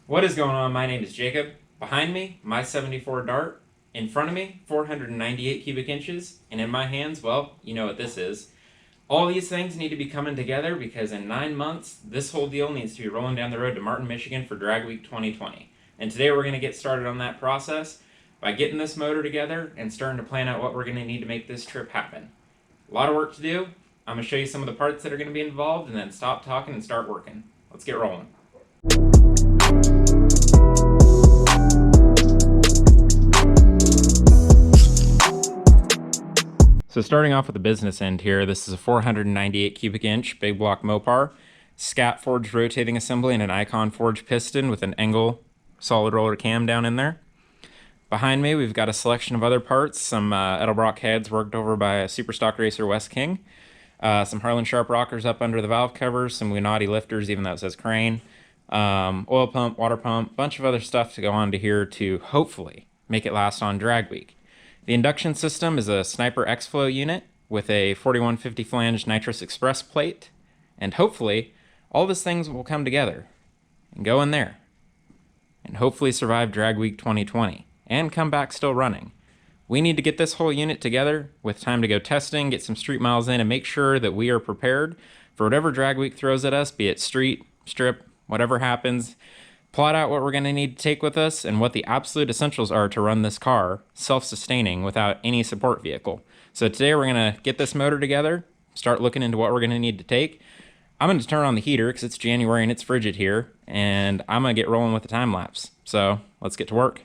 What is going on? My name is Jacob. Behind me, my 74 Dart. In front of me, 498 cubic inches. And in my hands, well, you know what this is. All these things need to be coming together because in 9 months, this whole deal needs to be rolling down the road to Martin, Michigan for Drag Week 2020. And today we're going to get started on that process by getting this motor together and starting to plan out what we're going to need to make this trip happen. A lot of work to do. I'm going to show you some of the parts that are going to be involved and then stop talking and start working. Let's get rolling. So starting off with the business end here, this is a 498 cubic inch big block Mopar, SCAT forged rotating assembly and an Icon forged piston with an Engle solid roller cam down in there. Behind me, we've got a selection of other parts, some Edelbrock heads worked over by a super stock racer West King, some Harlan Sharp rockers up under the valve covers, some Lunati lifters, even though it says crane, oil pump, water pump, bunch of other stuff to go onto here to hopefully make it last on drag week. The induction system is a Sniper X-Flow unit with a 4150 flange Nitrous Express plate, and hopefully all these things will come together and go in there and hopefully survive Drag Week 2020 and come back still running. We need to get this whole unit together with time to go testing, get some street miles in, and make sure that we are prepared for whatever Drag Week throws at us, be it street, strip, whatever happens. Plot out what we're going to need to take with us and what the absolute essentials are to run this car self-sustaining without any support vehicle. So today we're going to get this motor together, start looking into what we're going to need to take. I'm going to turn on the heater because it's January and it's frigid here, and I'm going to get rolling with the time lapse. So let's get to work.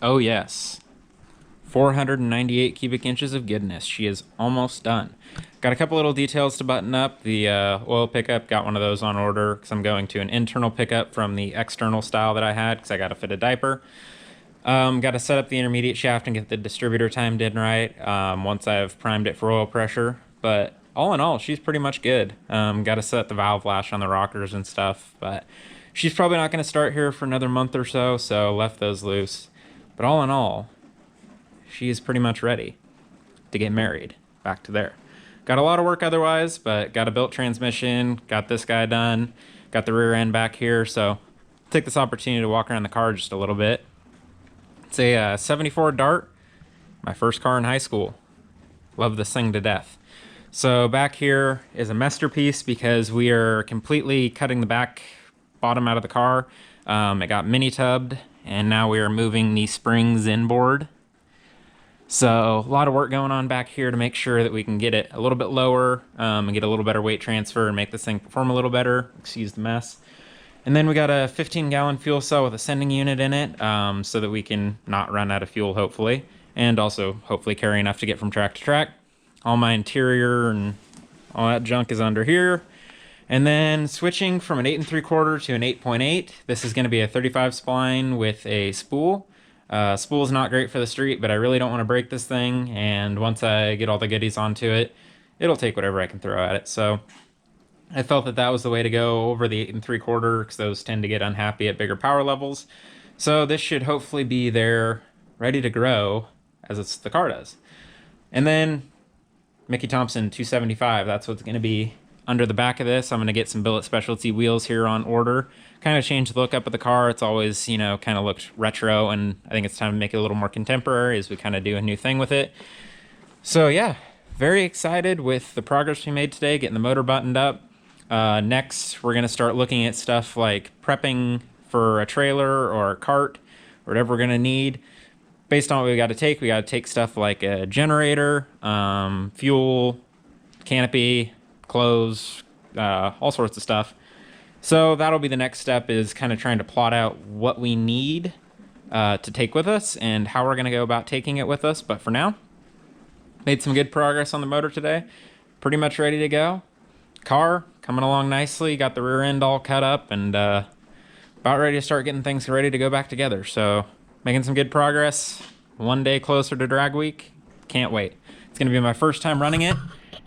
Oh yes. 498 cubic inches of goodness. She is almost done. Got a couple little details to button up. The oil pickup, got one of those on order because I'm going to an internal pickup from the external style that I had because I got to fit a diaper. Got to set up the intermediate shaft and get the distributor timed in right once I've primed it for oil pressure. But all in all, she's pretty much good. Got to set the valve lash on the rockers and stuff, but she's probably not going to start here for another month or so, so left those loose. But all in all, she is pretty much ready to get married. Back to there. Got a lot of work otherwise, but got a built transmission, got this guy done, got the rear end back here, so take this opportunity to walk around the car just a little bit. It's a 74 Dart, my first car in high school. Love this thing to death. So back here is a masterpiece because we are completely cutting the back bottom out of the car. It got mini tubbed, and now we are moving the springs inboard. So a lot of work going on back here to make sure that we can get it a little bit lower and get a little better weight transfer and make this thing perform a little better. Excuse the mess. And then we got a 15-gallon fuel cell with a sending unit in it so that we can not run out of fuel, hopefully. And also, hopefully, carry enough to get from track to track. All my interior and all that junk is under here. And then switching from an 8 3/4 to an 8.8. This is going to be a 35 spline with a spool. Spool is not great for the street, but I really don't want to break this thing. And once I get all the goodies onto it, it'll take whatever I can throw at it. So I felt that that was the way to go over the 8 3/4 because those tend to get unhappy at bigger power levels. So this should hopefully be there, ready to grow as the car does. And then Mickey Thompson 275, that's what's going to be under the back of this. I'm going to get some billet specialty wheels here on order. Kind of change the look up of the car. It's always, you know, kind of looked retro, and I think it's time to make it a little more contemporary as we kind of do a new thing with it. So yeah, very excited with the progress we made today, getting the motor buttoned up. Next, we're going to start looking at stuff like prepping for a trailer or a cart, or whatever we're going to need. Based on what we got to take stuff like a generator, fuel, canopy, clothes, all sorts of stuff. So that'll be the next step, is kind of trying to plot out what we need to take with us and how we're going to go about taking it with us. But for now, made some good progress on the motor today. Pretty much ready to go. Car coming along nicely. Got the rear end all cut up and about ready to start getting things ready to go back together. So making some good progress. One day closer to drag week. Can't wait. It's going to be my first time running it,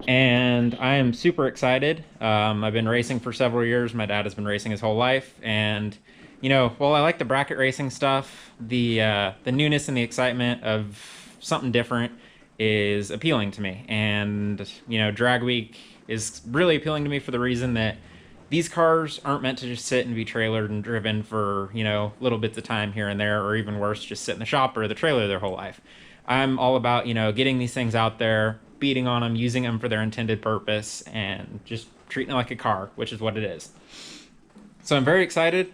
and I am super excited. I've been racing for several years. My dad has been racing his whole life, and you know, while I like the bracket racing stuff, the newness and the excitement of something different is appealing to me. And you know, drag week is really appealing to me for the reason that these cars aren't meant to just sit and be trailered and driven for, you know, little bits of time here and there, or even worse, just sit in the shop or the trailer their whole life. I'm all about, you know, getting these things out there, beating on them, using them for their intended purpose, and just treating it like a car, which is what it is. So I'm very excited.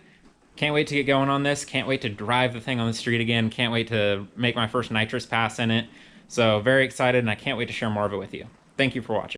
Can't wait to get going on this. Can't wait to drive the thing on the street again. Can't wait to make my first nitrous pass in it. So very excited, and I can't wait to share more of it with you. Thank you for watching.